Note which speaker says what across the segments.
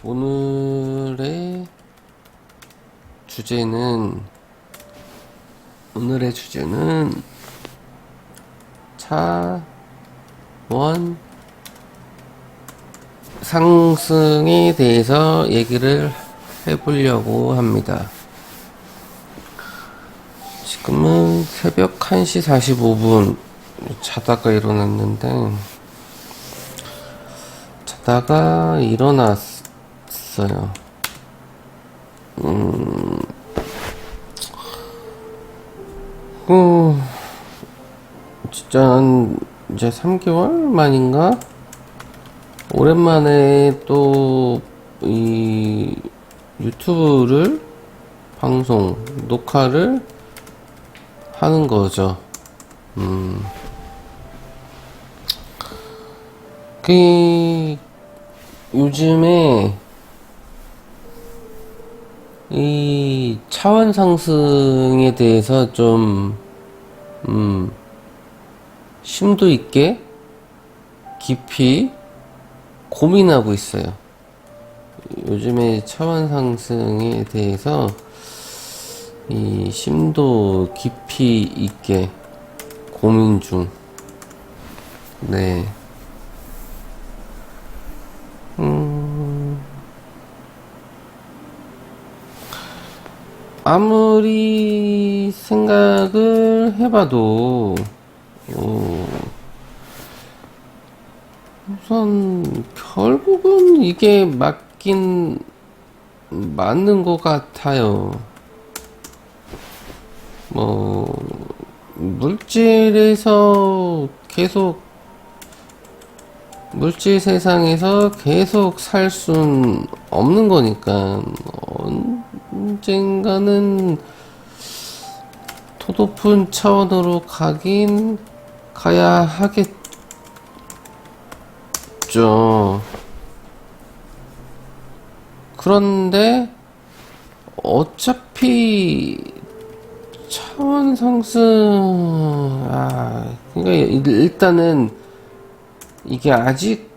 Speaker 1: 오늘의 주제는 차원 상승에 대해서 얘기를 해보려고 합니다. 지금은 새벽 1시 45분 자다가 일어났는데, 자다가 일어났어요. 진짜 이제 3개월 만인가? 오랜만에 또 이 유튜브를 방송 녹화를 하는 거죠. 요즘에 이 차원 상승에 대해서 좀 심도 있게 깊이 고민하고 있어요. 요즘에 차원 상승에 대해서 이 심도 깊이 있게 고민 중. 네. 아무리 생각을 해봐도, 우선, 결국은 이게 맞긴 맞는 것 같아요. 물질 세상에서 계속 살 순 없는 거니까, 언젠가는 더 높은 차원으로 가야 하겠죠. 그런데 어차피 차원 상승, 그러니까 일단은 이게 아직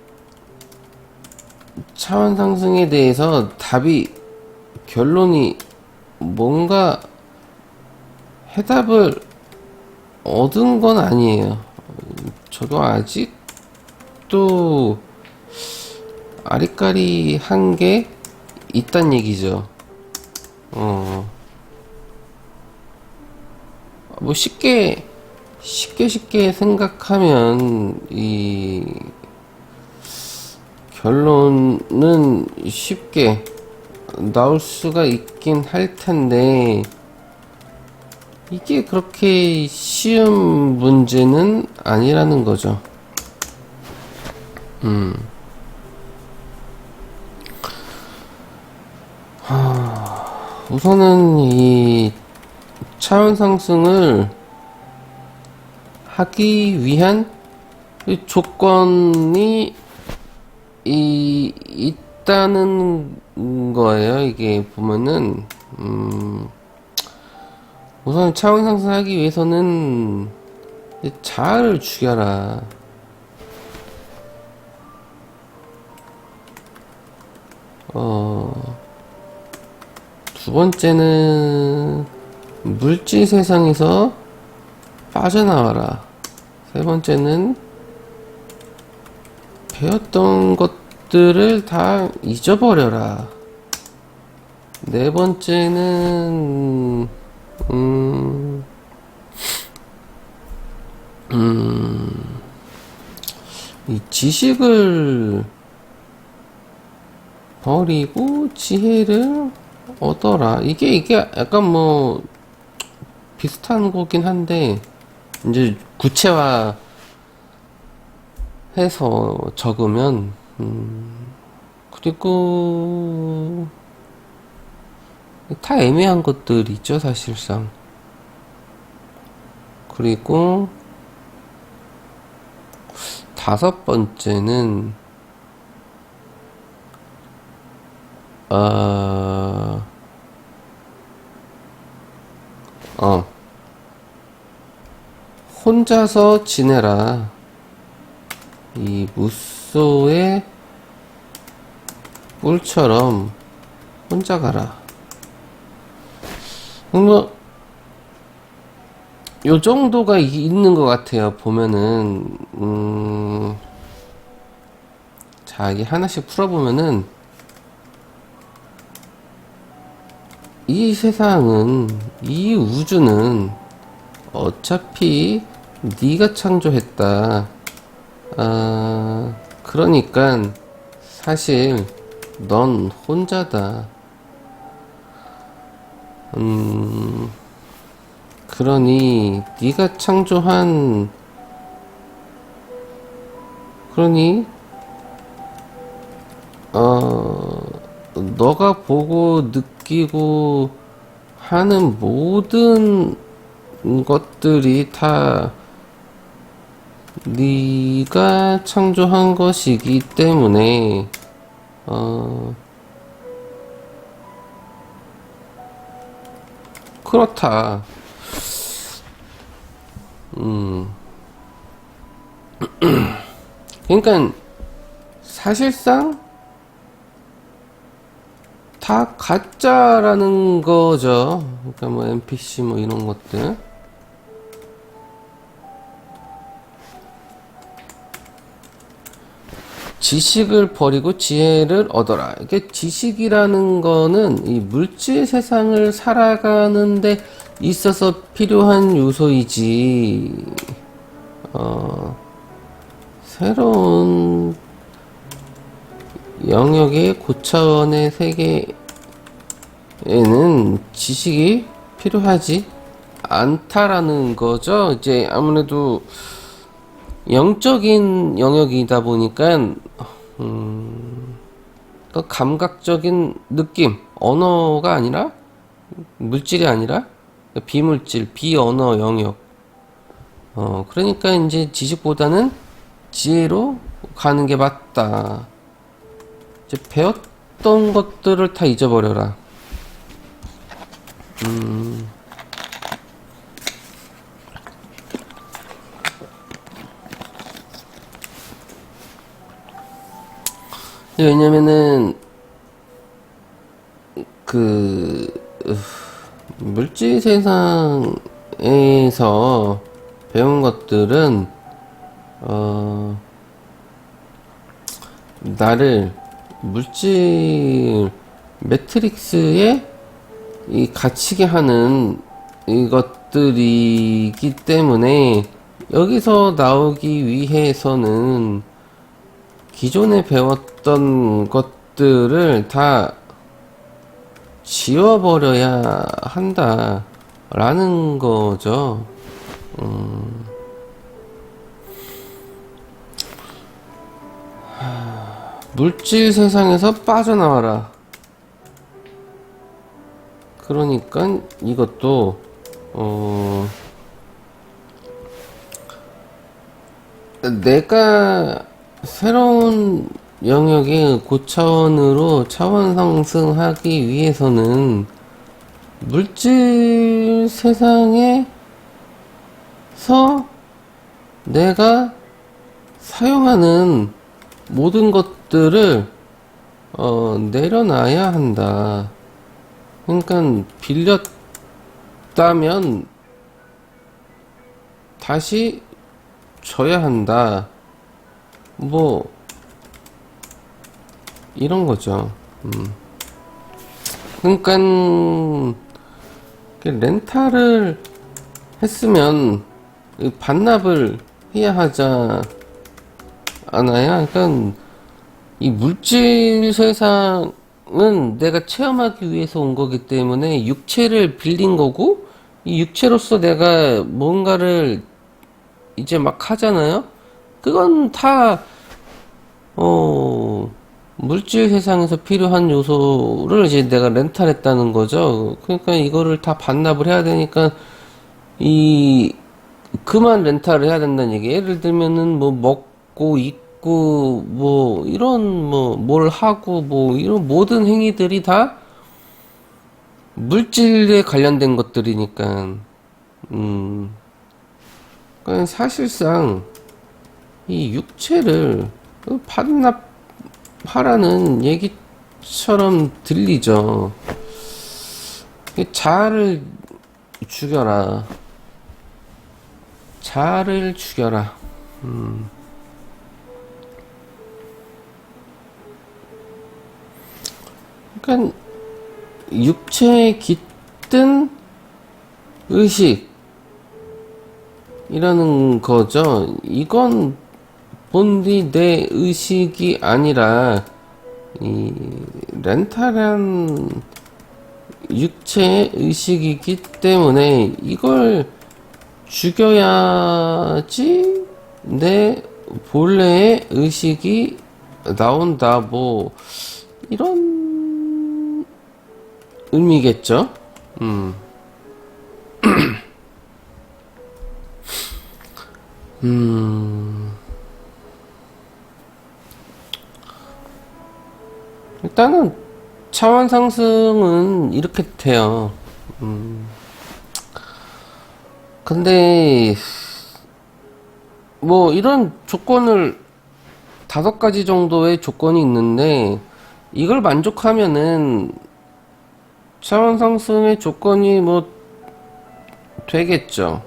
Speaker 1: 차원 상승에 대해서 결론이 뭔가 해답을 얻은 건 아니에요. 저도 아직도 아리까리한 게 있단 얘기죠. 쉽게 생각하면 이 결론은 쉽게 나올 수가 있긴 할 텐데, 이게 그렇게 쉬운 문제는 아니라는 거죠. 우선은 이 차원 상승을 하기 위한 조건이 있다는 거예요. 이게 보면은, 우선 차원 상승하기 위해서는 자아를 죽여라. 두 번째는 물질 세상에서 빠져나와라. 세 번째는 배웠던 것들을 다 잊어버려라. 네 번째는 이 지식을 버리고 지혜를 얻어라. 이게 약간 비슷한 거긴 한데, 이제 구체화 해서 적으면, 그리고 다 애매한 것들이죠, 사실상. 그리고 다섯 번째는 혼자서 지내라. 이 무소의 꿀처럼 혼자 가라. 뭐, 요 정도가 있는 것 같아요. 보면은, 자, 이게 하나씩 풀어보면은, 이 세상은, 이 우주는 어차피 네가 창조했다. 그러니까 사실 넌 혼자다. 그러니 네가 창조한 그러니 너가 보고 느끼고 하는 모든 것들이 다 네가 창조한 것이기 때문에 그렇다. 그러니까 사실상 다 가짜라는 거죠. 그러니까 뭐 NPC 뭐 이런 것들. 지식을 버리고 지혜를 얻어라. 이게 지식이라는 거는 이 물질 세상을 살아가는데 있어서 필요한 요소이지, 새로운 영역의 고차원의 세계에는 지식이 필요하지 않다라는 거죠. 이제 아무래도 영적인 영역이다 보니까 그 감각적인 느낌, 언어가 아니라 물질이 아니라 비물질, 비언어 영역. 그러니까 이제 지식보다는 지혜로 가는 게 맞다. 이제 배웠던 것들을 다 잊어버려라. 왜냐면은 그 물질 세상에서 배운 것들은 나를 물질 매트릭스에 갇히게 하는 이것들이기 때문에 여기서 나오기 위해서는 기존에 배웠던 것들을 다 지워버려야 한다라는 거죠. 물질 세상에서 빠져나와라. 그러니까 이것도 내가 새로운 영역의 고차원으로 차원 상승하기 위해서는 물질 세상에서 내가 사용하는 모든 것들을 내려놔야 한다. 그러니까 빌렸다면 다시 줘야 한다. 뭐 이런 거죠. 그러니까 렌탈을 했으면 반납을 해야 하자 않아요? 그러니까 이 물질 세상은 내가 체험하기 위해서 온 거기 때문에 육체를 빌린 거고, 이 육체로서 내가 뭔가를 이제 막 하잖아요? 그건 다 물질 세상에서 필요한 요소를 이제 내가 렌탈했다는 거죠. 그러니까 이거를 다 반납을 해야 되니까 그만 렌탈을 해야 된다는 얘기. 예를 들면은 뭐 먹고 입고 뭐 이런 뭐 뭘 하고 뭐 이런 모든 행위들이 다 물질에 관련된 것들이니까. 그러니까 사실상 이 육체를 반납하라는 얘기 말처럼 들리죠. 자아를 죽여라. 자아를 죽여라. 그러니까 육체에 깃든 의식이라는 거죠. 이건 본디 내 의식이 아니라 이 렌탈한 육체의 의식이기 때문에 이걸 죽여야지 내 본래의 의식이 나온다. 뭐 이런 의미겠죠. 일단은 차원 상승은 이렇게 돼요. 근데 뭐 이런 조건을 5가지 정도의 조건이 있는데 이걸 만족하면은 차원 상승의 조건이 뭐 되겠죠.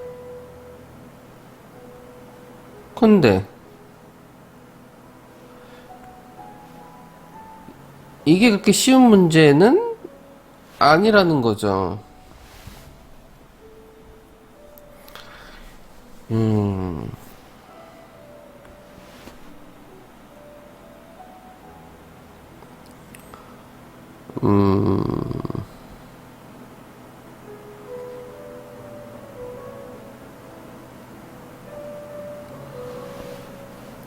Speaker 1: 근데 이게 그렇게 쉬운 문제는 아니라는 거죠.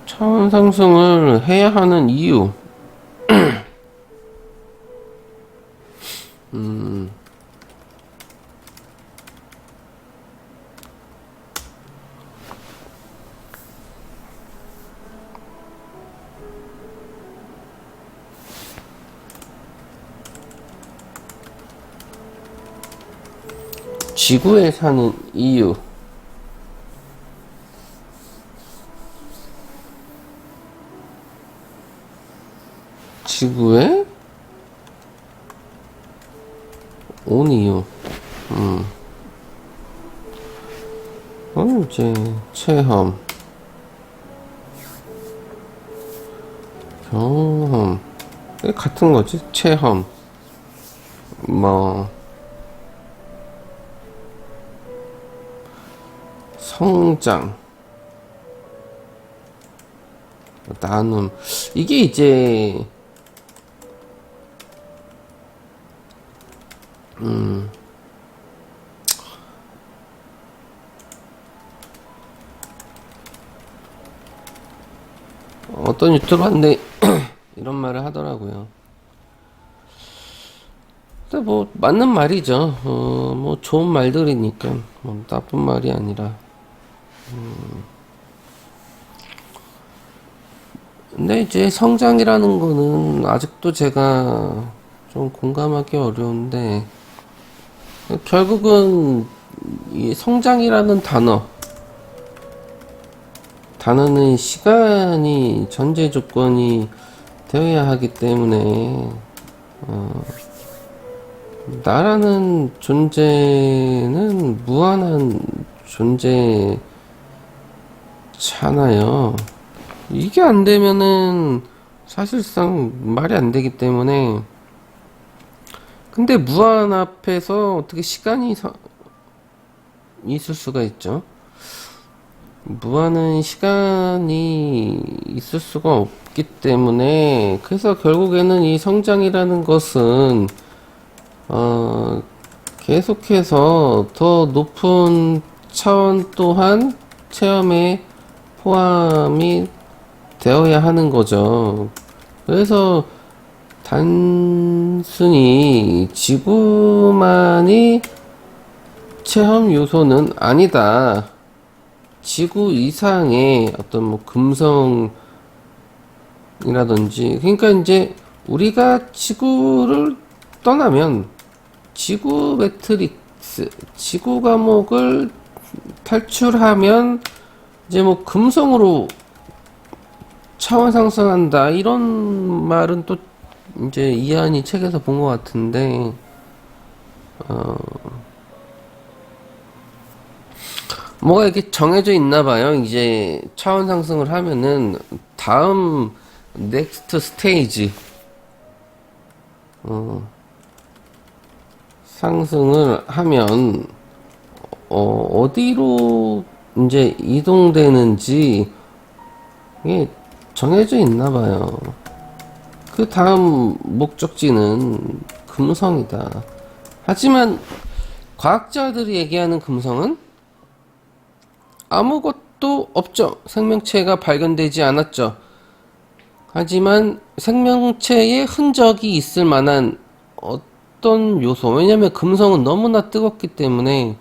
Speaker 1: 차원 상승을 해야 하는 이유. 지구에 사는 이유. 지구에 온 이유. 이제 체험, 경험, 같은 거지. 체험, 뭐 성장, 나눔. 이게 이제 어떤 유튜버인데 이런 말을 하더라고요. 근데 뭐 맞는 말이죠. 뭐 좋은 말들이니까 뭐 나쁜 말이 아니라. 근데 이제 성장이라는 거는 아직도 제가 좀 공감하기 어려운데 결국은 이 성장이라는 단어는 시간이 전제 조건이 되어야 하기 때문에 나라는 존재는 무한한 존재잖아요. 이게 안 되면은 사실상 말이 안 되기 때문에. 근데 무한 앞에서 어떻게 시간이 있을 수가 있죠? 무한은 시간이 있을 수가 없기 때문에. 그래서 결국에는 이 성장이라는 것은 계속해서 더 높은 차원 또한 체험에 포함이 되어야 하는 거죠. 그래서 단순히 지구만이 체험 요소는 아니다. 지구 이상의 어떤 뭐 금성이라든지, 그러니까 이제 우리가 지구를 떠나면 지구 매트릭스, 지구 감옥을 탈출하면 이제 뭐 금성으로 차원 상승한다, 이런 말은 또 이제 이한이 책에서 본 것 같은데, 뭐가 이렇게 정해져 있나 봐요. 이제 차원 상승을 하면은 다음 넥스트 스테이지 상승을 하면 어디로 이제 이동되는지 이게 정해져 있나 봐요. 그 다음 목적지는 금성이다. 하지만 과학자들이 얘기하는 금성은 아무것도 없죠. 생명체가 발견되지 않았죠. 하지만 생명체의 흔적이 있을 만한 어떤 요소, 왜냐면 금성은 너무나 뜨겁기 때문에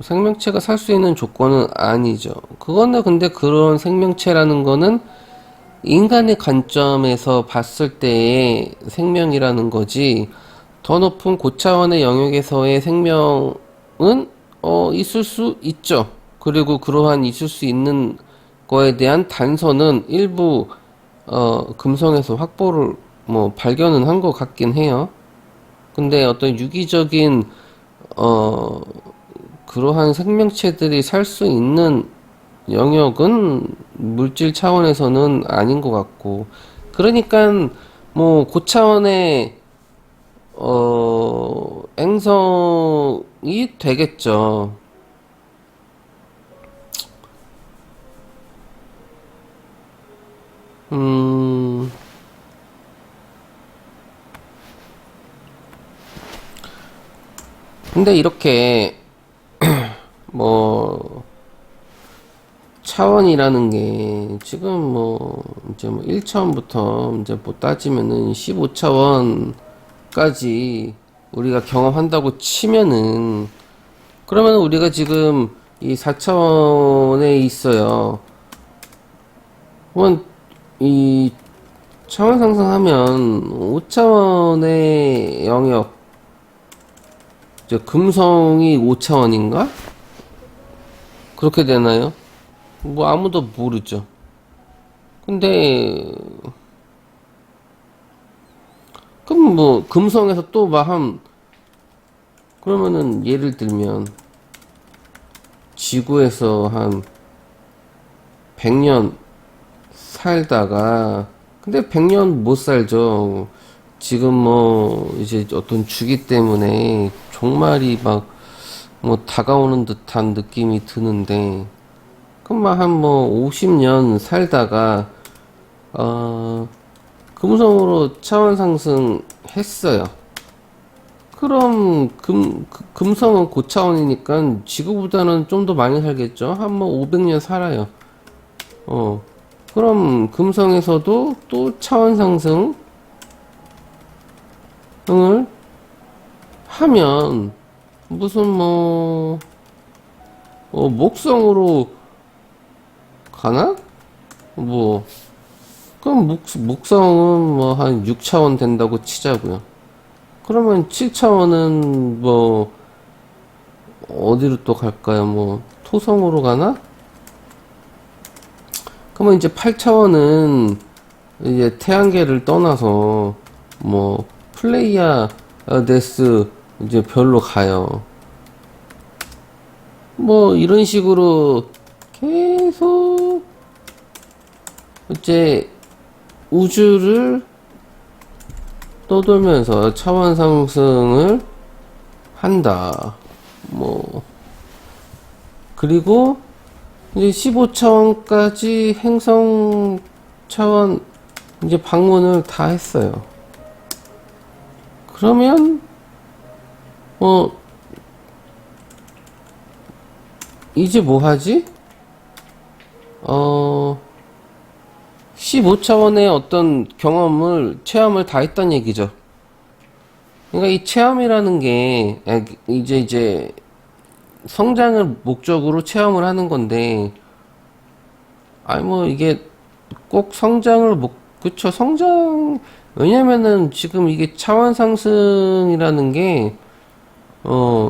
Speaker 1: 생명체가 살 수 있는 조건은 아니죠. 그거는 근데 그런 생명체라는 거는 인간의 관점에서 봤을 때의 생명이라는 거지, 더 높은 고차원의 영역에서의 생명은 있을 수 있죠. 그리고 그러한 있을 수 있는 거에 대한 단서는 일부 금성에서 확보를 뭐 발견은 한 것 같긴 해요. 근데 어떤 유기적인 그러한 생명체들이 살 수 있는 영역은 물질 차원에서는 아닌 것 같고, 그러니까 뭐 고차원의 행성이 되겠죠. 음, 근데 이렇게 뭐 차원이라는 게 지금 뭐 이제 뭐 1차원부터 이제 뭐 따지면은 15차원까지 우리가 경험한다고 치면은, 그러면 우리가 지금 이 4차원에 있어요. 그러면 이 차원 상승하면 5차원의 영역, 이제 금성이 5차원인가? 그렇게 되나요? 뭐 아무도 모르죠. 근데 그럼 뭐 금성에서 또 막 한, 그러면은 예를 들면 지구에서 한 100년 살다가, 근데 100년 못 살죠. 지금 뭐 이제 어떤 주기 때문에 종말이 막 뭐 다가오는 듯한 느낌이 드는데, 그럼 한 뭐 50년 살다가 금성으로 차원 상승했어요. 그럼 금성은 고차원이니까 지구보다는 좀 더 많이 살겠죠. 한 뭐 500년 살아요. 그럼 금성에서도 또 차원 상승을 하면 무슨 뭐 목성으로 가나? 뭐 그럼 목성은 뭐 한 6차원 된다고 치자고요. 그러면 7차원은 뭐 어디로 또 갈까요? 뭐 토성으로 가나? 그러면 이제 8차원은 이제 태양계를 떠나서 뭐 플레이아데스 이제 별로 가요. 뭐 이런 식으로 계속 이제 우주를 떠돌면서 차원 상승을 한다. 뭐 그리고 이제 15차원까지 행성 차원 이제 방문을 다 했어요. 그러면 이제 뭐 하지? 15차원의 어떤 경험을, 체험을 다 했단 얘기죠. 그러니까 이 체험이라는 게 이제 성장을 목적으로 체험을 하는 건데, 아니 뭐 이게 꼭 성장을 그쵸, 성장, 왜냐면은 지금 이게 차원 상승이라는 게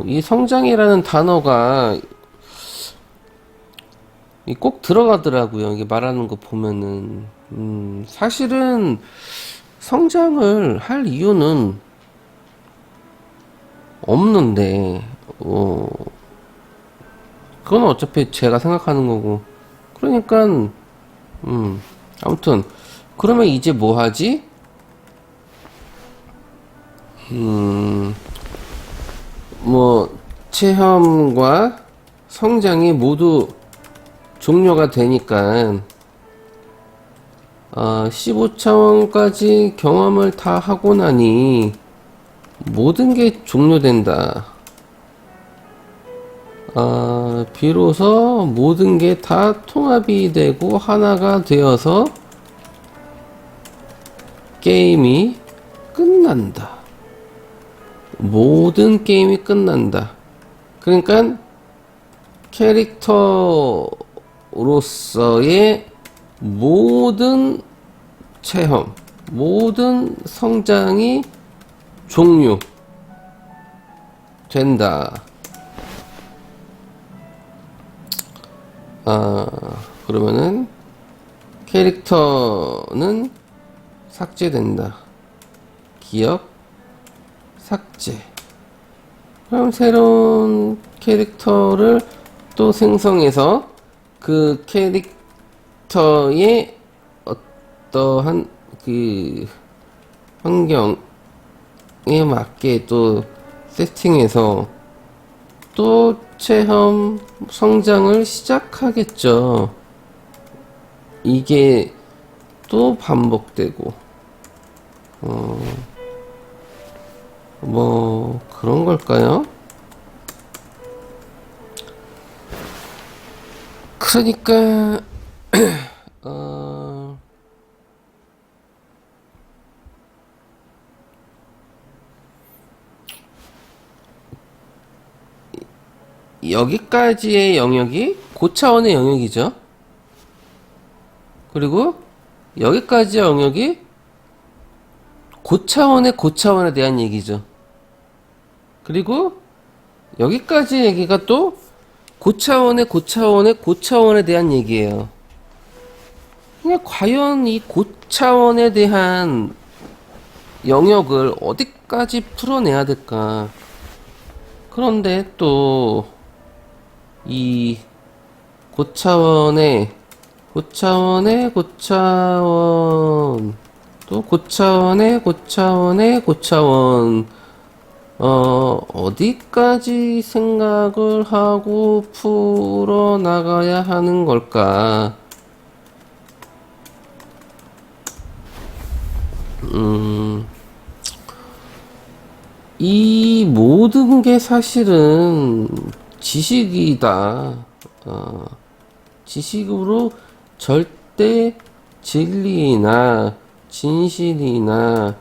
Speaker 1: 이 성장이라는 단어가 꼭 들어가더라고요. 이게 말하는 거 보면은 사실은 성장을 할 이유는 없는데, 그건 어차피 제가 생각하는 거고. 그러니까, 아무튼, 그러면 이제 뭐 하지? 뭐, 체험과 성장이 모두 종료가 되니까, 15차원까지 경험을 다 하고 나니, 모든 게 종료된다. 비로소 모든 게 다 통합이 되고 하나가 되어서 게임이 끝난다. 모든 게임이 끝난다. 그러니까 캐릭터로서의 모든 체험, 모든 성장이 종료된다. 그러면은 캐릭터는 삭제된다. 기억 삭제. 그럼 새로운 캐릭터를 또 생성해서 그 캐릭터의 어떠한 그 환경에 맞게 또 세팅해서 또 체험 성장을 시작하겠죠. 이게 또 반복되고, 뭐, 그런 걸까요? 그러니까, 여기까지의 영역이 고차원의 영역이죠. 그리고 여기까지의 영역이 고차원의 고차원에 대한 얘기죠. 그리고 여기까지 얘기가 또 고차원의 고차원의 고차원에 대한 얘기예요. 그냥 과연 이 고차원에 대한 영역을 어디까지 풀어내야 될까? 그런데 또 이 고차원의 고차원의 고차원 또 고차원의 고차원의 고차원 어디까지 생각을 하고 풀어나가야 하는 걸까? 이 모든 게 사실은 지식이다. 지식으로 절대 진리나 진실이나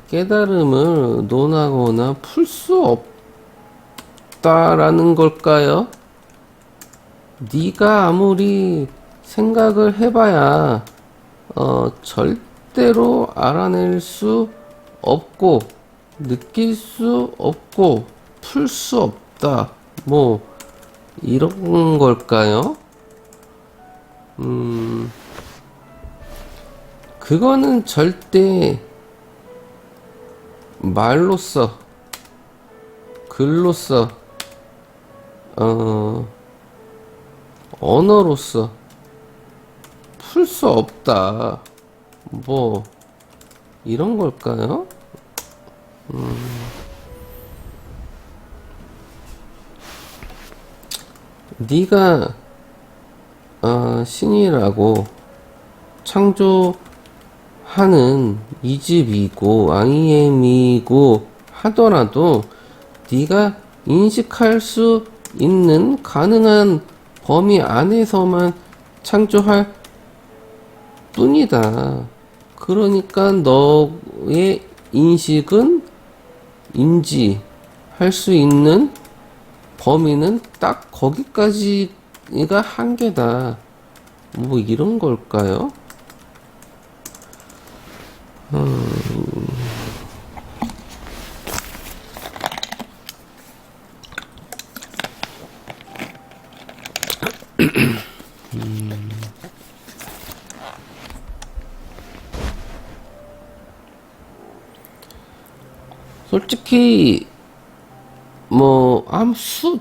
Speaker 1: 깨달음을 논하거나 풀 수 없다라는 걸까요? 네가 아무리 생각을 해봐야 절대로 알아낼 수 없고 느낄 수 없고 풀 수 없다. 뭐 이런 걸까요? 그거는 절대 말로써 글로써 언어로서 풀 수 없다. 뭐 이런 걸까요? 네가 신이라고 창조하는 이 집이고 IM이고 하더라도 네가 인식할 수 있는 가능한 범위 안에서만 창조할 뿐이다. 그러니까 너의 인식은 인지할 수 있는 범위는 딱 거기까지가 한계다. 뭐 이런 걸까요? 솔직히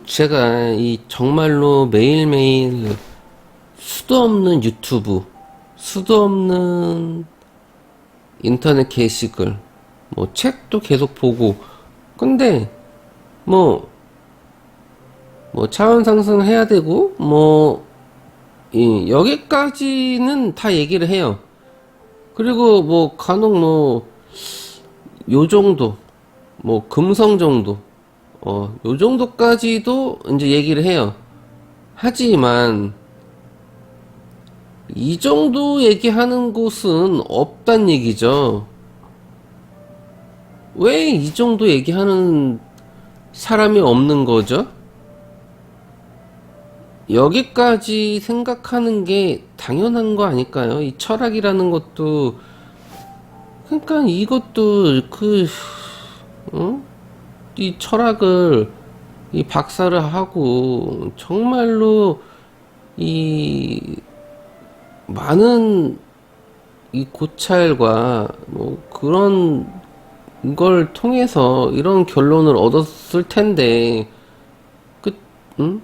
Speaker 1: 제가 이 정말로 매일매일 수도 없는 유튜브, 수도 없는 인터넷 게시글, 책도 계속 보고, 근데 차원 상승해야 되고, 여기까지는 다 얘기를 해요. 그리고 간혹 요 정도, 금성 정도, 요 정도까지도 이제 얘기를 해요. 하지만, 이 정도 얘기하는 곳은 없단 얘기죠. 왜 이 정도 얘기하는 사람이 없는 거죠? 여기까지 생각하는 게 당연한 거 아닐까요? 이 철학이라는 것도, 그러니까 이것도 이 철학을 이 박사를 하고 정말로 이 많은 이 고찰과 그런 걸 통해서 이런 결론을 얻었을 텐데 응?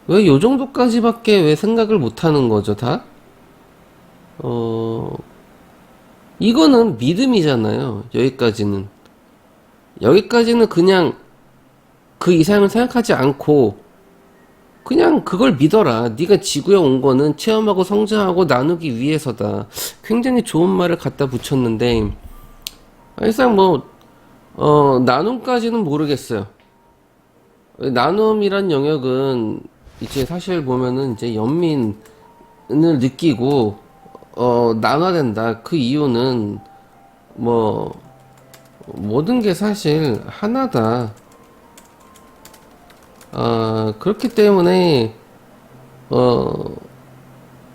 Speaker 1: 왜 요 정도까지밖에 왜 생각을 못 하는 거죠, 다? 이거는 믿음이잖아요. 여기까지는 그냥 그 이상을 생각하지 않고 그냥 그걸 믿어라. 네가 지구에 온 거는 체험하고 성장하고 나누기 위해서다. 굉장히 좋은 말을 갖다 붙였는데 일단 나눔까지는 모르겠어요. 나눔이란 영역은 이제 사실 보면은 이제 연민을 느끼고 나눠야 된다. 그 이유는 모든 게 사실 하나다. 그렇기 때문에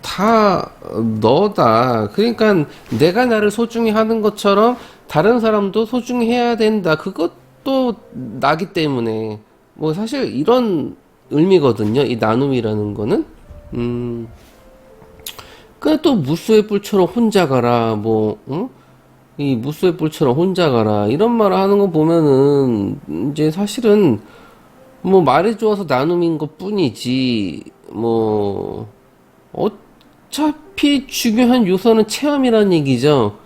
Speaker 1: 다 너다. 그러니까 내가 나를 소중히 하는 것처럼 다른 사람도 소중히 해야 된다. 그것도 나기 때문에 사실 이런 의미거든요. 이 나눔이라는 거는. 그냥 또 무수의 뿔처럼 혼자 가라. 응? 이 무수의 뿔처럼 혼자 가라. 이런 말을 하는 거 보면은 이제 사실은 말이 좋아서 나눔인 것 뿐이지 어차피 중요한 요소는 체험이라는 얘기죠.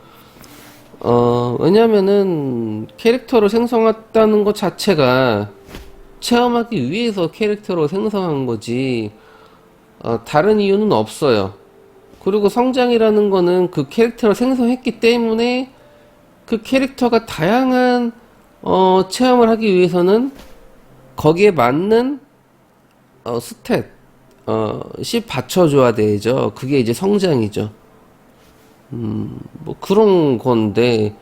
Speaker 1: 왜냐면은 캐릭터를 생성했다는 것 자체가 체험하기 위해서 캐릭터로 생성한 거지 다른 이유는 없어요. 그리고 성장이라는 거는 그 캐릭터를 생성했기 때문에 그 캐릭터가 다양한 체험을 하기 위해서는 거기에 맞는 스탯 시 받쳐줘야 되죠. 그게 이제 성장이죠. 그런 건데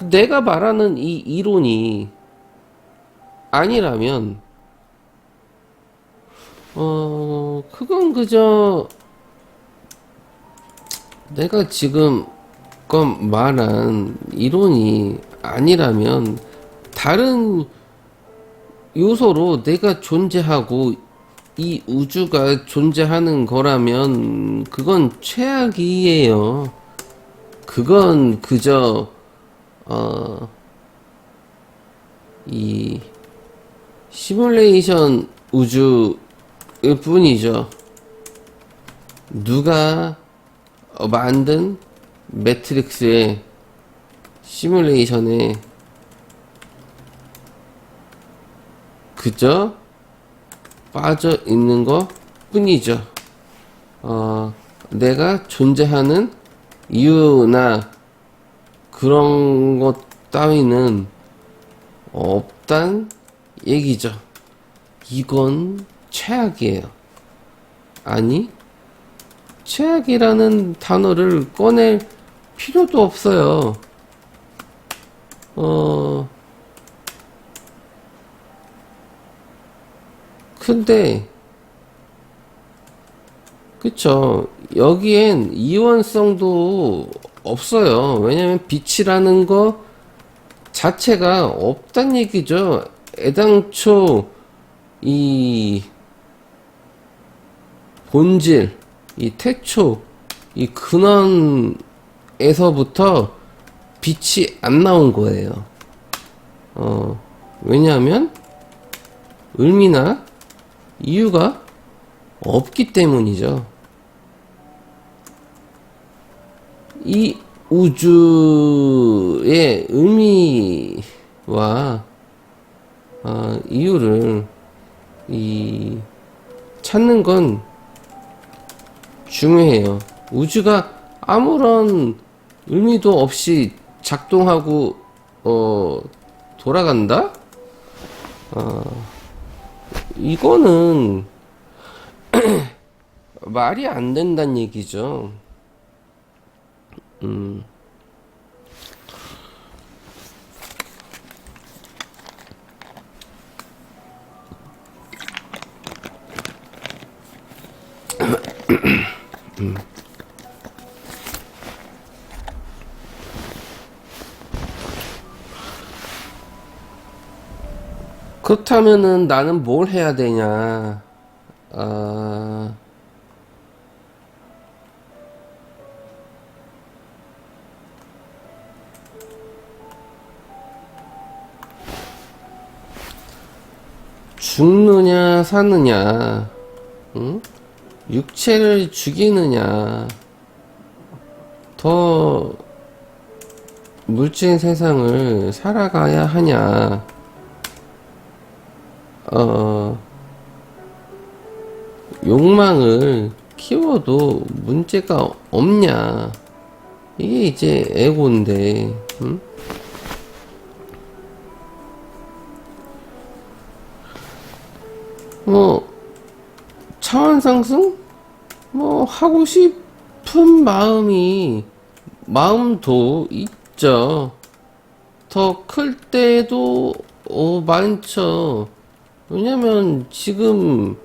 Speaker 1: 내가 말하는 이 이론이 아니라면 그건 그저 내가 지금 말한 이론이 아니라면 다른 요소로 내가 존재하고 이 우주가 존재하는 거라면 그건 최악이에요. 그건 그저 이 시뮬레이션 우주일 뿐이죠. 누가 만든 매트릭스의 시뮬레이션에 그저 빠져 있는 것 뿐이죠. 내가 존재하는 이유나 그런 것 따위는 없단 얘기죠. 이건 최악이에요. 아니, 최악이라는 단어를 꺼낼 필요도 없어요. 근데 그쵸, 여기엔 이원성도 없어요. 왜냐면 빛이라는 거 자체가 없단 얘기죠. 애당초 이 본질, 이 태초, 이 근원에서부터 빛이 안 나온 거예요. 왜냐하면 의미나 이유가 없기 때문이죠. 이 우주의 의미와 이유를 찾는 건 중요해요. 우주가 아무런 의미도 없이 작동하고 돌아간다? 이거는 말이 안 된다는 얘기죠. 그렇다면은 나는 뭘 해야 되냐? 죽느냐 사느냐, 응? 육체를 죽이느냐, 더 물질 세상을 살아가야 하냐, 욕망을 키워도 문제가 없냐. 이게 이제 에고인데, 응? 뭐, 차원 상승? 뭐, 하고 싶은 마음도 있죠. 더 클 때도, 많죠. 왜냐면, 지금,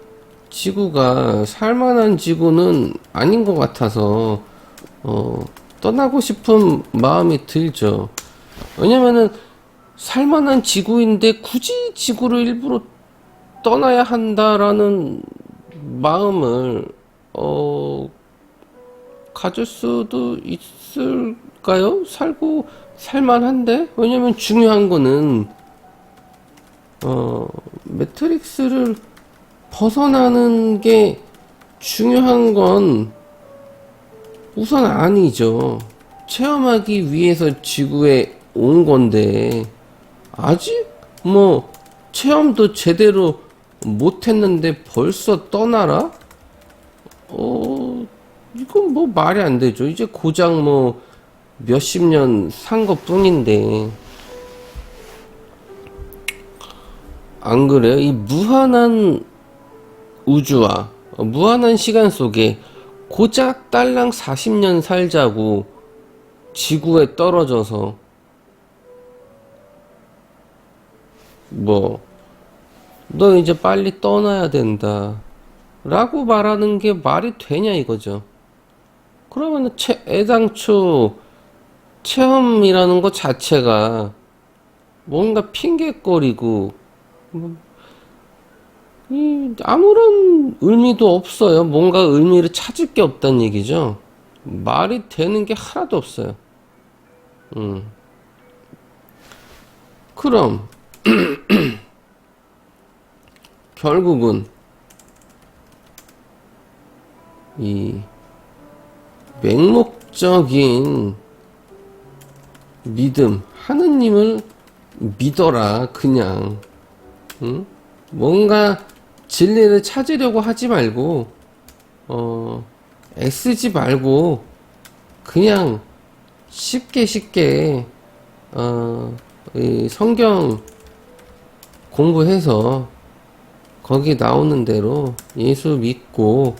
Speaker 1: 지구가 살만한 지구는 아닌 것 같아서, 떠나고 싶은 마음이 들죠. 왜냐면은, 살만한 지구인데, 굳이 지구를 일부러 떠나야 한다라는 마음을 가질 수도 있을까요? 살만한데? 왜냐면 중요한 거는 매트릭스를 벗어나는 게 중요한 건 우선 아니죠. 체험하기 위해서 지구에 온 건데 아직 뭐 체험도 제대로 못했는데 벌써 떠나라? 이건 뭐 말이 안 되죠. 이제 고작 뭐 몇십 년 산 것 뿐인데. 안 그래요? 이 무한한 우주와 무한한 시간 속에 고작 딸랑 40년 살자고 지구에 떨어져서 너 이제 빨리 떠나야 된다 라고 말하는 게 말이 되냐 이거죠. 그러면 애당초 체험이라는 것 자체가 뭔가 핑계거리고 아무런 의미도 없어요. 뭔가 의미를 찾을 게 없다는 얘기죠. 말이 되는 게 하나도 없어요. 그럼 결국은 이 맹목적인 믿음, 하느님을 믿어라. 그냥 뭔가 진리를 찾으려고 하지 말고 애쓰지 말고 그냥 쉽게 이 성경 공부해서 거기 나오는 대로 예수 믿고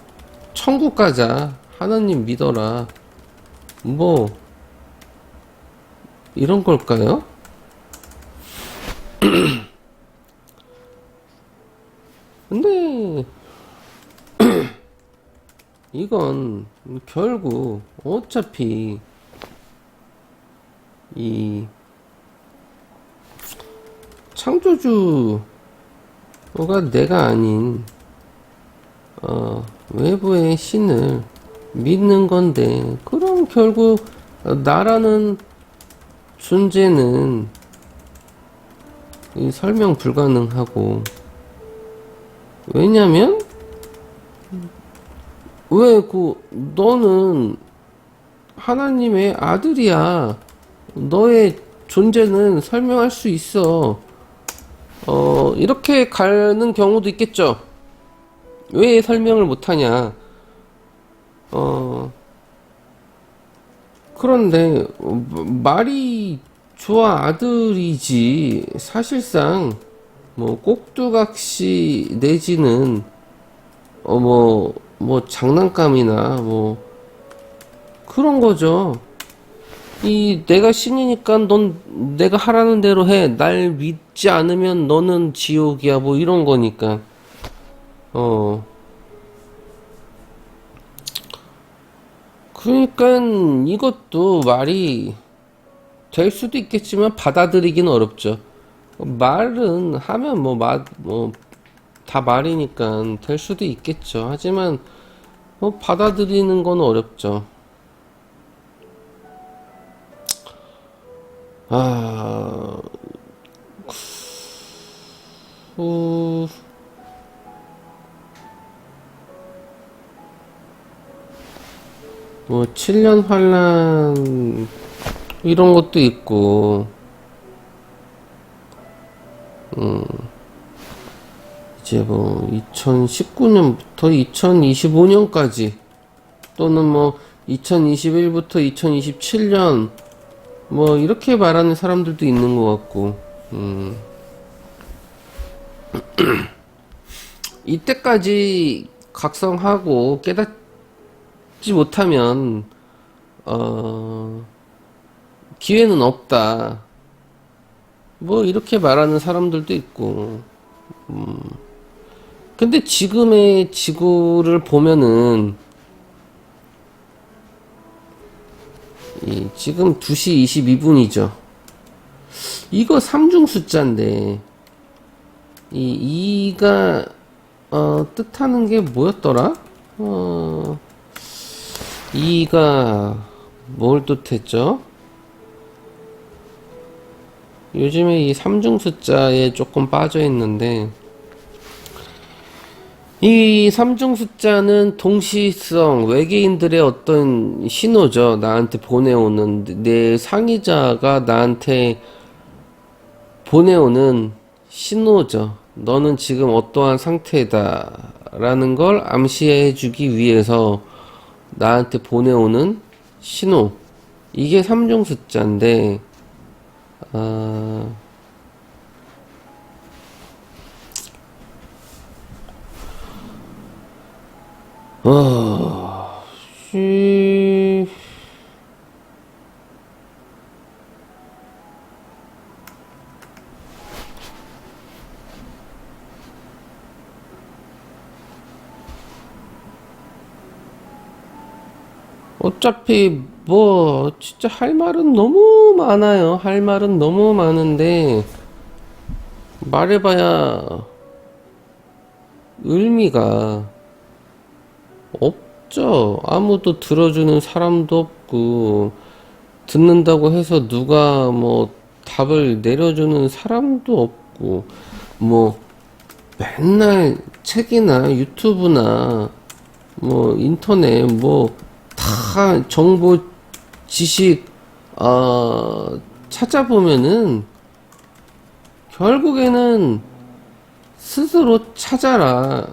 Speaker 1: 천국 가자. 하나님 믿어라. 뭐 이런 걸까요? 근데 이건 결국 어차피 이 창조주가 내가 아닌 외부의 신을 믿는 건데, 그럼 결국 나라는 존재는 이 설명 불가능하고. 왜냐면 왜 너는 하나님의 아들이야. 너의 존재는 설명할 수 있어. 이렇게 가는 경우도 있겠죠. 왜 설명을 못하냐. 그런데 말이 좋아 아들이지. 사실상 뭐 꼭두각시 내지는 뭐 장난감이나 뭐 그런 거죠. 내가 신이니까 넌 내가 하라는 대로 해. 날 믿지 않으면 너는 지옥이야. 뭐 이런 거니까. 그러니까 이것도 말이 될 수도 있겠지만 받아들이기는 어렵죠. 말은 하면 다 말이니까 될 수도 있겠죠. 하지만 받아들이는 건 어렵죠. 뭐 7년 환란 이런 것도 있고, 이제 뭐 2019년부터 2025년까지 또는 뭐 2021부터 2027년 뭐 이렇게 말하는 사람들도 있는 것 같고, 이때까지 각성하고 깨닫지 못하면 기회는 없다. 뭐 이렇게 말하는 사람들도 있고. 근데 지금의 지구를 보면은 지금 2시 22분이죠. 이거 3중 숫자인데 이 2가 뜻하는 게 뭐였더라? 2가 뭘 뜻했죠? 요즘에 이 3중 숫자에 조금 빠져 있는데, 이 3중 숫자는 동시성, 외계인들의 어떤 신호죠. 나한테 보내오는, 내 상의자가 나한테 보내오는 신호죠. 너는 지금 어떠한 상태다 라는 걸 암시해 주기 위해서 나한테 보내오는 신호. 이게 3중 숫자인데, 씨, 어차피 뭐 진짜 할 말은 너무 많아요. 할 말은 너무 많은데 말해봐야 의미가 없죠. 아무도 들어주는 사람도 없고, 듣는다고 해서 누가 뭐 답을 내려주는 사람도 없고, 뭐 맨날 책이나 유튜브나 뭐 인터넷 뭐 다 정보 지식 찾아보면은 결국에는 스스로 찾아라,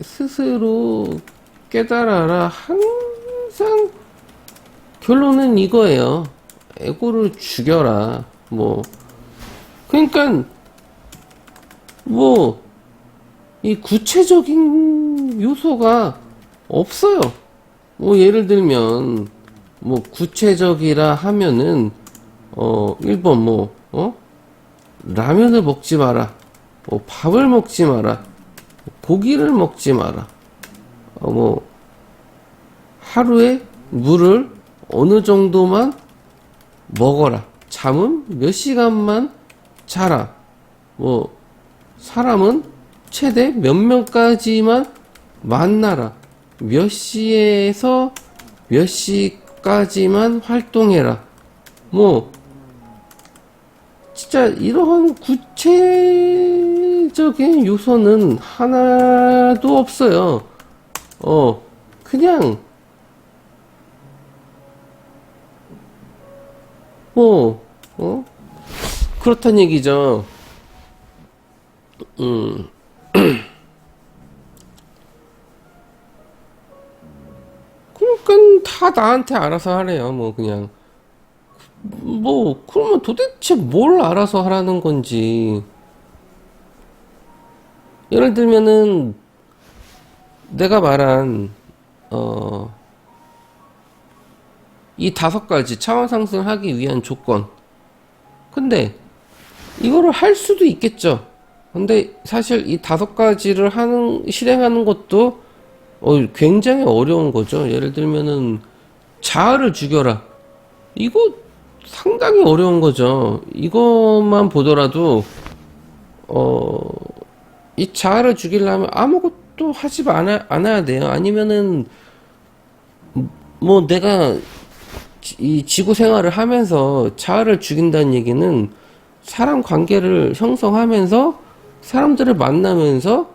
Speaker 1: 스스로 깨달아라. 항상 결론은 이거예요. 에고를 죽여라. 뭐 그러니까 뭐 이 구체적인 요소가 없어요. 뭐 예를 들면 뭐 구체적이라 하면은 1번 라면을 먹지 마라. 밥을 먹지 마라. 고기를 먹지 마라. 뭐 하루에 물을 어느 정도만 먹어라. 잠은 몇 시간만 자라. 뭐 사람은 최대 몇 명까지만 만나라. 몇 시에서 몇 시까지만 활동해라. 뭐 진짜 이러한 구체적인 요소는 하나도 없어요. 그냥 뭐 그렇단 얘기죠. 음. 그러니까 다 나한테 알아서 하래요. 뭐 그냥 뭐 그러면 도대체 뭘 알아서 하라는 건지. 예를 들면은 내가 말한 이 5가지 차원 상승하기 위한 조건. 근데 이거를 할 수도 있겠죠. 근데 사실 이 5가지를 실행하는 것도 굉장히 어려운 거죠. 예를 들면은 자아를 죽여라. 이거 상당히 어려운 거죠. 이것만 보더라도 이 자아를 죽이려면 아무것도 하지 않아야 돼요. 아니면은 뭐 내가 이 지구 생활을 하면서 자아를 죽인다는 얘기는 사람 관계를 형성하면서 사람들을 만나면서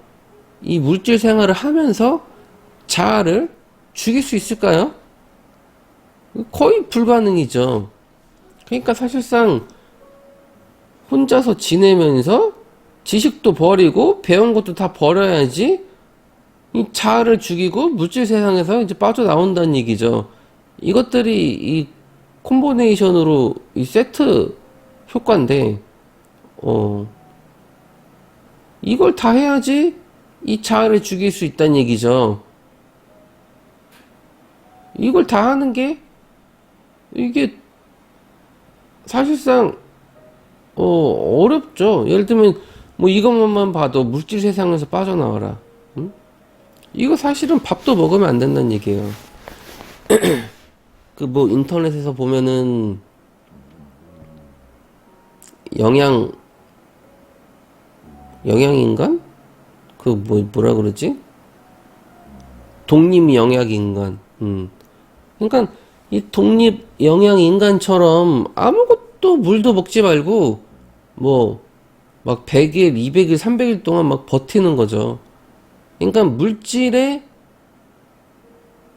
Speaker 1: 이 물질 생활을 하면서 자아를 죽일 수 있을까요? 거의 불가능이죠. 그러니까 사실상 혼자서 지내면서 지식도 버리고 배운 것도 다 버려야지 이 자아를 죽이고 물질 세상에서 이제 빠져나온다는 얘기죠. 이것들이 이 콤비네이션으로 이 세트 효과인데, 이걸 다 해야지 이 자아를 죽일 수 있다는 얘기죠. 이걸 다 하는 게, 이게 사실상, 어렵죠. 예를 들면, 뭐 이것만 봐도 물질 세상에서 빠져나와라. 응? 이거 사실은 밥도 먹으면 안 된다는 얘기예요. 그 뭐 인터넷에서 보면은 영양 영양인간? 그 뭐라 그러지? 독립 영양인간. 그러니까 이 독립 영양인간처럼 아무것도 물도 먹지 말고 뭐 막 100일, 200일, 300일 동안 막 버티는 거죠. 그러니까 물질의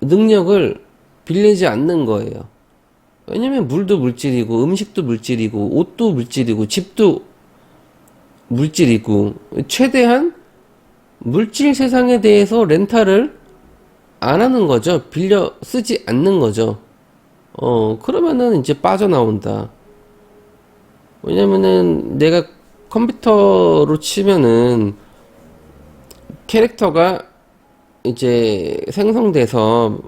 Speaker 1: 능력을 빌리지 않는 거예요. 왜냐면 물도 물질이고 음식도 물질이고 옷도 물질이고 집도 물질이고 최대한 물질 세상에 대해서 렌탈을 안 하는 거죠. 빌려 쓰지 않는 거죠. 그러면은 이제 빠져나온다. 왜냐면은 내가 컴퓨터로 치면은 캐릭터가 이제 생성돼서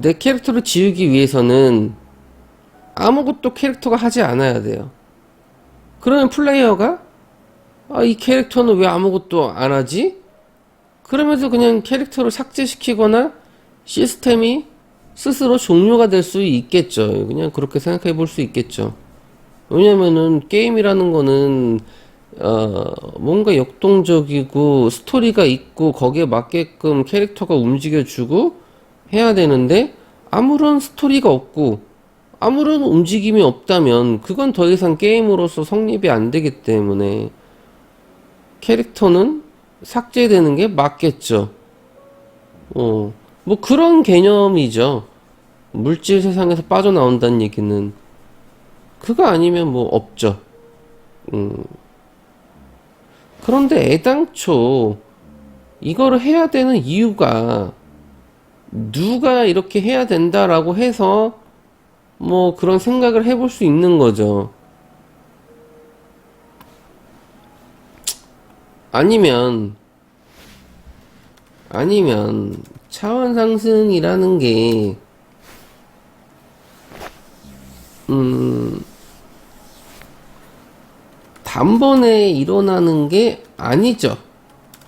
Speaker 1: 내 캐릭터를 지우기 위해서는 아무것도 캐릭터가 하지 않아야 돼요. 그러면 플레이어가 이 캐릭터는 왜 아무것도 안 하지? 그러면서 그냥 캐릭터를 삭제시키거나 시스템이 스스로 종료가 될 수 있겠죠. 그냥 그렇게 생각해 볼 수 있겠죠. 왜냐면은 게임이라는 거는 뭔가 역동적이고 스토리가 있고 거기에 맞게끔 캐릭터가 움직여주고 해야 되는데 아무런 스토리가 없고 아무런 움직임이 없다면 그건 더 이상 게임으로서 성립이 안 되기 때문에 캐릭터는 삭제되는 게 맞겠죠. 뭐 그런 개념이죠. 물질 세상에서 빠져나온다는 얘기는 그거 아니면 뭐 없죠. 그런데 애당초 이거를 해야 되는 이유가 누가 이렇게 해야 된다라고 해서 뭐 그런 생각을 해볼 수 있는 거죠. 아니면 차원 상승이라는 게 단번에 일어나는 게 아니죠.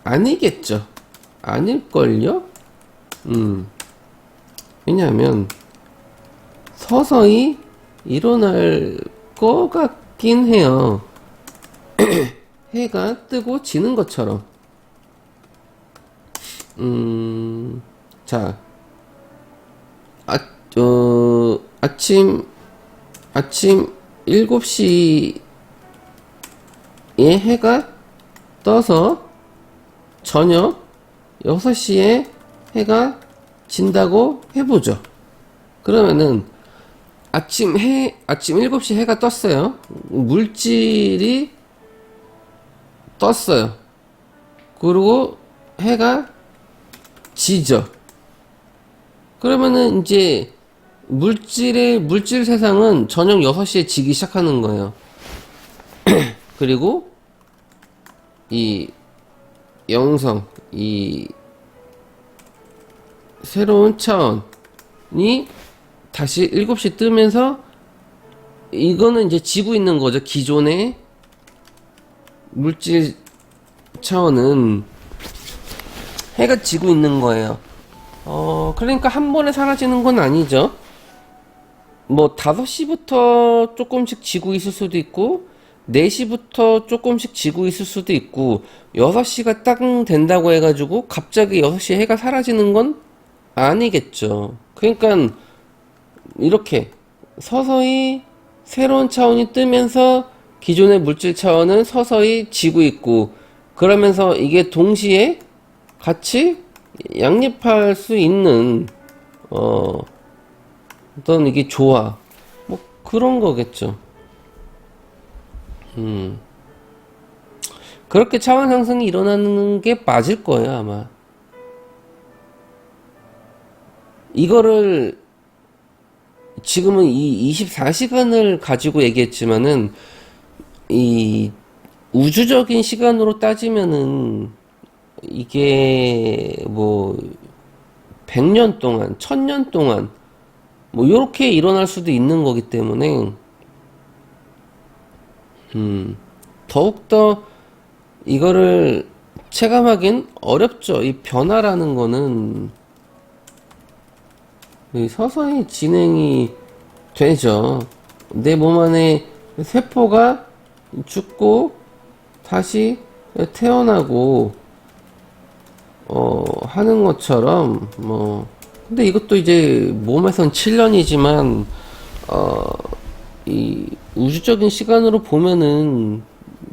Speaker 1: 아니겠죠. 아닐걸요? 왜냐하면 서서히 일어날 것 같긴 해요. 해가 뜨고 지는 것처럼. 자, 아침 7시에 해가 떠서 저녁 6시에 해가 진다고 해보죠. 그러면은 아침 7시 해가 떴어요. 물질이 떴어요. 그리고 해가 지죠. 그러면은 이제 물질 세상은 저녁 6시에 지기 시작하는 거예요. 그리고 이 영성, 이 새로운 차원이 다시 7시 뜨면서 이거는 이제 지고 있는 거죠. 기존의 물질 차원은 해가 지고 있는 거예요. 그러니까 한 번에 사라지는 건 아니죠. 뭐 5시부터 조금씩 지고 있을 수도 있고 4시부터 조금씩 지고 있을 수도 있고 6시가 딱 된다고 해가지고 갑자기 6시에 해가 사라지는 건 아니겠죠. 그러니까 이렇게 서서히 새로운 차원이 뜨면서 기존의 물질 차원은 서서히 지고 있고 그러면서 이게 동시에 같이 양립할 수 있는 어떤 이게 조화 뭐 그런 거겠죠. 그렇게 차원 상승이 일어나는 게 맞을 거예요, 아마. 이거를 지금은 이 24시간을 가지고 얘기했지만은 이 우주적인 시간으로 따지면은 이게 뭐 100년 동안, 1000년 동안 뭐 요렇게 일어날 수도 있는 거기 때문에 더욱더 이거를 체감하긴 어렵죠. 이 변화라는 거는 서서히 진행이 되죠. 내 몸 안에 세포가 죽고 다시 태어나고 하는 것처럼 뭐 근데 이것도 이제 몸에선 7년이지만 이 우주적인 시간으로 보면은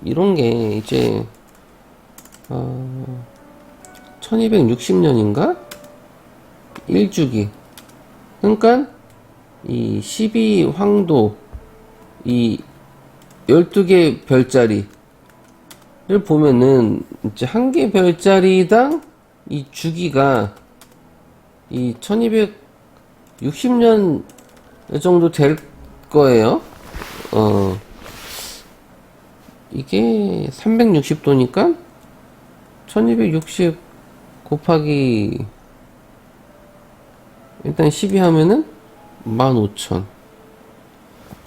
Speaker 1: 이런 게 이제 1260년인가? 1주기. 그러니까 이 12황도 이 12개 별자리를 보면은 이제 한 개 별자리당 이 주기가 이 1260년 정도 될 거예요. 이게 360도니까 1260 곱하기 일단 12 하면은 15,000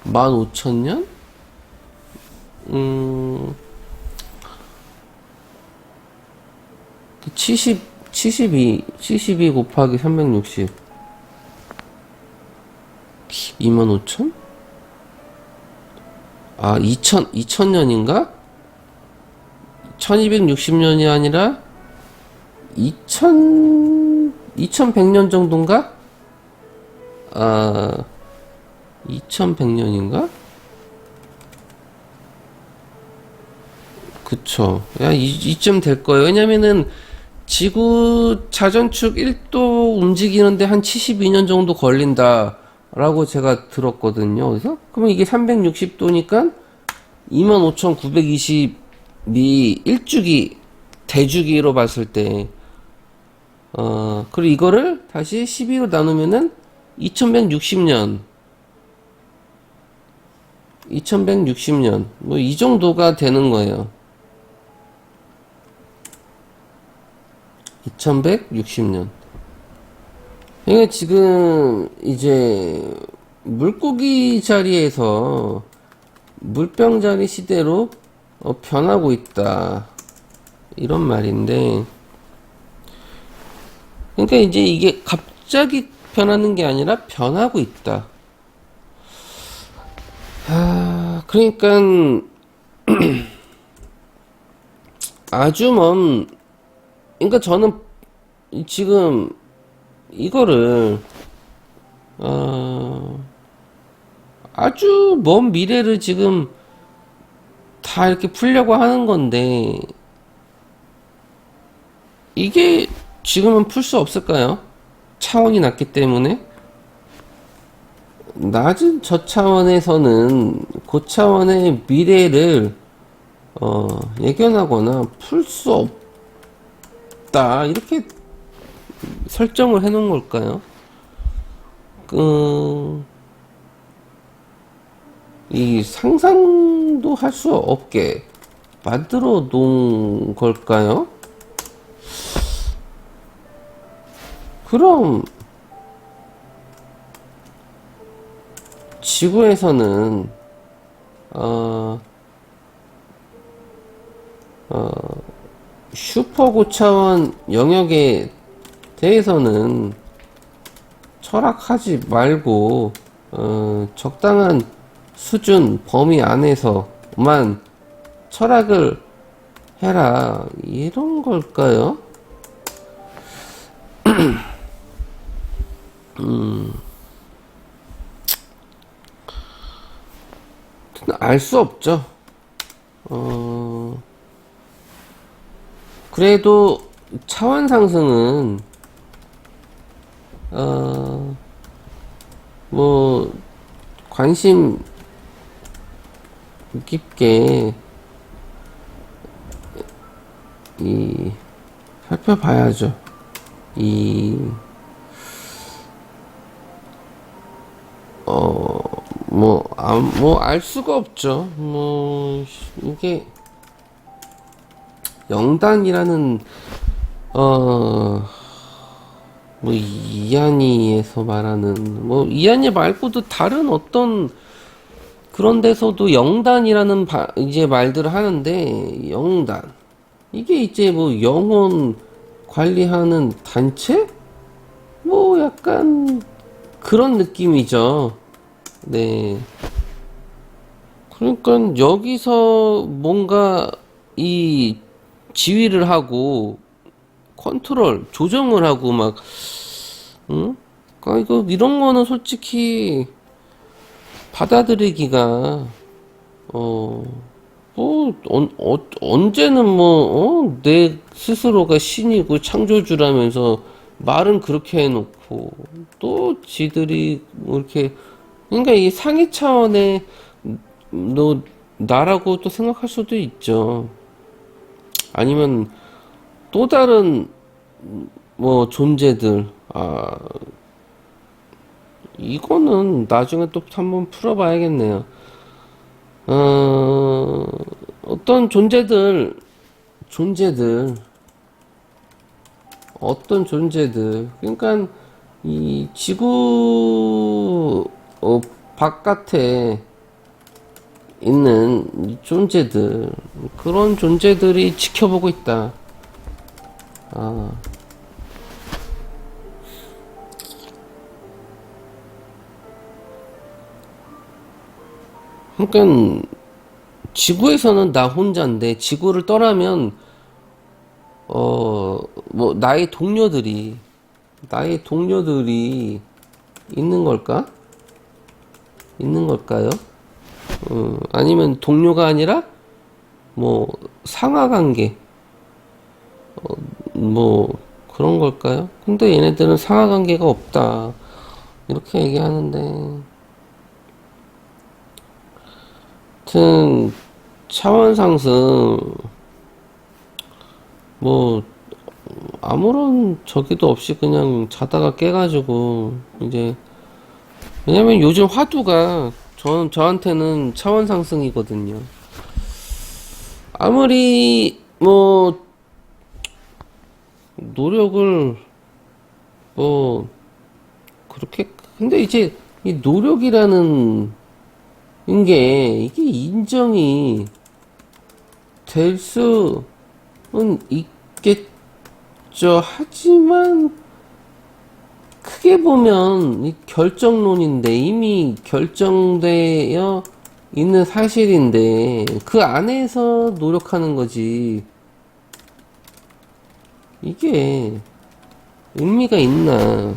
Speaker 1: 15,000년? 72 곱하기 360 25,000? 아, 2000년인가? 1260년이 아니라 2100년 정도인가? 아, 2100년인가? 그쵸. 야, 이쯤 될 거예요. 왜냐면은 지구 자전축 1도 움직이는데 한 72년 정도 걸린다라고 제가 들었거든요. 그래서 그러면 이게 360도니까 25,920이 1주기 대주기로 봤을 때 그리고 이거를 다시 12로 나누면은 2160년 뭐 이 정도가 되는 거예요. 2160년. 그러니까 지금 이제 물고기 자리에서 물병 자리 시대로 변하고 있다. 이런 말인데. 그러니까 이제 이게 갑자기 변하는 게 아니라 변하고 있다. 그러니까 아주 그러니까 저는 지금 이거를 아주 먼 미래를 지금 다 이렇게 풀려고 하는 건데, 이게 지금은 풀 수 없을까요? 차원이 낮기 때문에? 낮은 저차원에서는 고차원의 미래를 예견하거나 풀 수 없다 이렇게 설정을 해 놓은 걸까요? 이 상상도 할 수 없게 만들어 놓은 걸까요? 그럼 지구에서는 슈퍼 고차원 영역에 대해서는 철학하지 말고 적당한 수준 범위 안에서만 철학을 해라 이런 걸까요? 알 수 없죠. 그래도 차원 상승은 뭐 관심 깊게 살펴봐야죠. 뭐 알 수가 없죠. 이게 영단이라는 이한이에서 말하는 이한이 말고도 다른 어떤 그런 데서도 영단이라는 이제 말들을 하는데, 영단 이게 이제 영혼 관리하는 단체 약간 그런 느낌이죠. 네. 그러니까 여기서 뭔가 이 지휘를 하고 컨트롤 조정을 하고 응? 이거 이런 거는 솔직히 받아들이기가 언제는 내 스스로가 신이고 창조주라면서 말은 그렇게 해놓고 또 지들이 이렇게, 그러니까 이 상위 차원의 너 나라고 또 생각할 수도 있죠. 아니면 또 다른 존재들, 이거는 나중에 또 한번 풀어봐야겠네요. 어떤 어떤 존재들, 그러니까 이 지구 바깥에 있는 이 존재들, 그런 존재들이 지켜보고 있다. 그러니까 지구에서는 나 혼자인데 지구를 떠나면 나의 동료들이 있는 걸까? 있는 걸까요? 아니면 동료가 아니라 상하 관계, 그런 걸까요? 근데 얘네들은 상하 관계가 없다 이렇게 얘기하는데, 하여튼 차원 상승 아무런 저기도 없이 그냥 자다가 깨가지고 이제, 왜냐면 요즘 화두가 저한테는 차원 상승이거든요. 아무리 노력을 그렇게, 근데 이제 이 노력이라는 이게 인정이 될 수는 있겠죠. 하지만 크게 보면 이 결정론인데, 이미 결정되어 있는 사실인데 그 안에서 노력하는 거지, 이게 의미가 있나.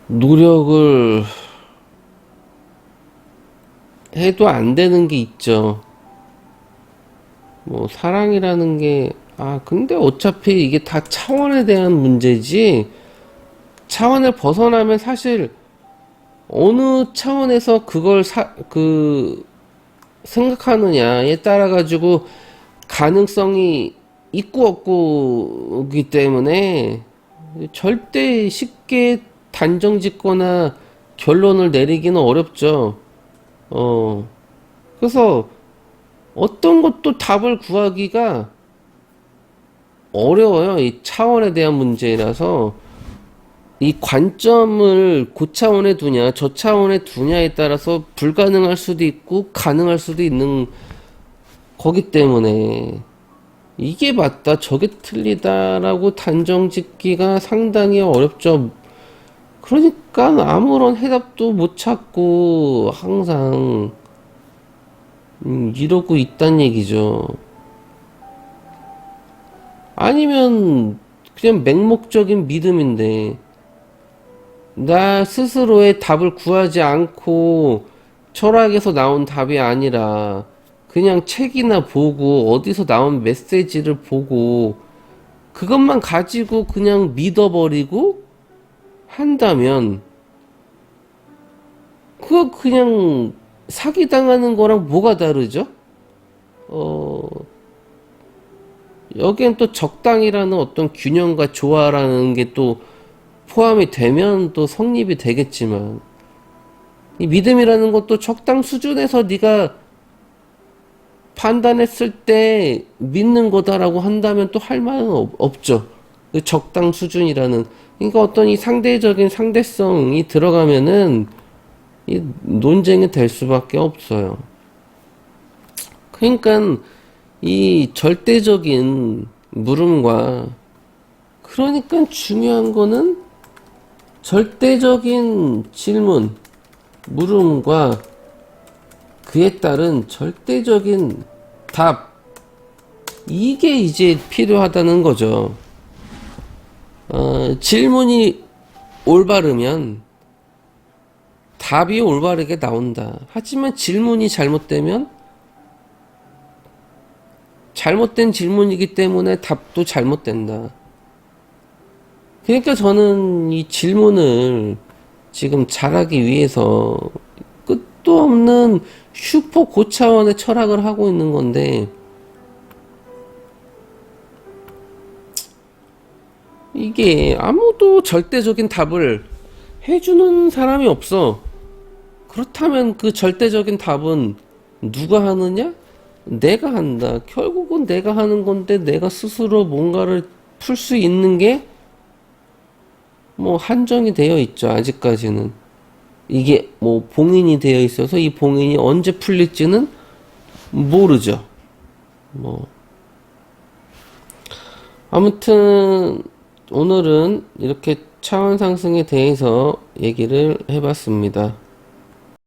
Speaker 1: 노력을 해도 안 되는 게 있죠. 뭐 사랑이라는 게, 근데 어차피 이게 다 차원에 대한 문제지. 차원을 벗어나면 사실 어느 차원에서 그걸 생각하느냐에 따라 가지고 가능성이 있고 없고기 때문에 절대 쉽게 단정 짓거나 결론을 내리기는 어렵죠. 어, 그래서 어떤 것도 답을 구하기가 어려워요. 이 차원에 대한 문제라서 이 관점을 고차원에 두냐, 저차원에 두냐에 따라서 불가능할 수도 있고 가능할 수도 있는 거기 때문에 이게 맞다, 저게 틀리다라고 단정 짓기가 상당히 어렵죠. 그러니까 아무런 해답도 못 찾고 항상 이러고 있단 얘기죠. 아니면 그냥 맹목적인 믿음인데 나 스스로의 답을 구하지 않고 철학에서 나온 답이 아니라 그냥 책이나 보고 어디서 나온 메시지를 보고 그것만 가지고 그냥 믿어버리고 한다면 그거 그냥 사기당하는 거랑 뭐가 다르죠? 어, 여기엔 또 적당이라는 어떤 균형과 조화라는 게 또 포함이 되면 또 성립이 되겠지만 이 믿음이라는 것도 적당 수준에서 네가 판단했을 때 믿는 거다라고 한다면 또 할 말은 없죠. 그 적당 수준이라는 그러니까 어떤 이 상대적인 상대성이 들어가면은 이 논쟁이 될 수밖에 없어요. 그러니까 이 절대적인 물음과 그러니까 중요한 거는 절대적인 질문, 물음과 그에 따른 절대적인 답, 이게 이제 필요하다는 거죠. 질문이 올바르면 답이 올바르게 나온다. 하지만 질문이 잘못되면 잘못된 질문이기 때문에 답도 잘못된다. 그러니까 저는 이 질문을 지금 잘하기 위해서 끝도 없는 슈퍼 고차원의 철학을 하고 있는 건데 이게 아무도 절대적인 답을 해주는 사람이 없어. 그렇다면 그 절대적인 답은 누가 하느냐? 내가 한다. 결국은 내가 하는 건데 내가 스스로 뭔가를 풀 수 있는 게 뭐 한정이 되어 있죠. 아직까지는. 이게 뭐 봉인이 되어 있어서 이 봉인이 언제 풀릴지는 모르죠. 뭐 아무튼 오늘은 이렇게 차원 상승에 대해서 얘기를 해봤습니다.